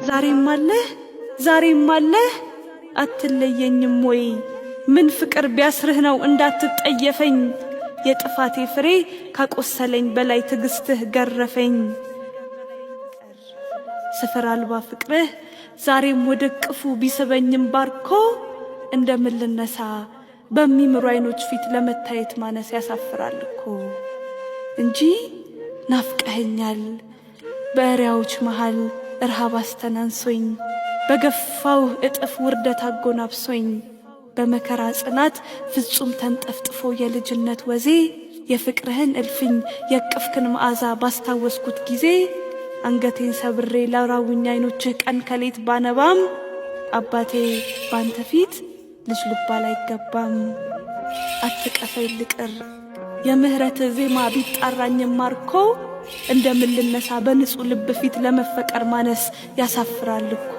ዛሬም አለህ አትለየኝም ወይ? ምን ፍቅር ቢያስርህ ነው እንዳትጠየፈኝ? የጥፋቴ ፍሬ ካቆሰለኝ በላይ ትግስትህ ገረፈኝ። ስፍር አልባ ፍቅርህ ዛሬም ወደ ቅፉ ቢስበኝም ባርኮ እንደምን ልነሳ በሚምሩ አይኖች ፊት ለመታየት ማነስ ያሳፍራል እኮ እንጂ ናፍቀኸኛል። በእሪያዎች መሃል ረሃብ አስተናንሶኝ በገፋው እጥፍ ውርደት አጎናብሶኝ በመከራ ጽናት ፍጹም ተንጠፍጥፎ የልጅነት ወዜ የፍቅርህን እልፍኝ የቅፍክን መዓዛ ባስታወስኩት ጊዜ አንገቴን ሰብሬ ላውራውኝ አይኖችህ ቀን ከሌት ባነባም አባቴ ባንተ ፊት ልጅ ልባል አይገባም። አትቀፈኝ ልቅር የምህረት ዜማ ቢጣራኝም ማርኮ እንደምን ልነሳ በንጹህ ልብ ፊት ለመፈቀር ማነስ ያሳፍራል እኮ።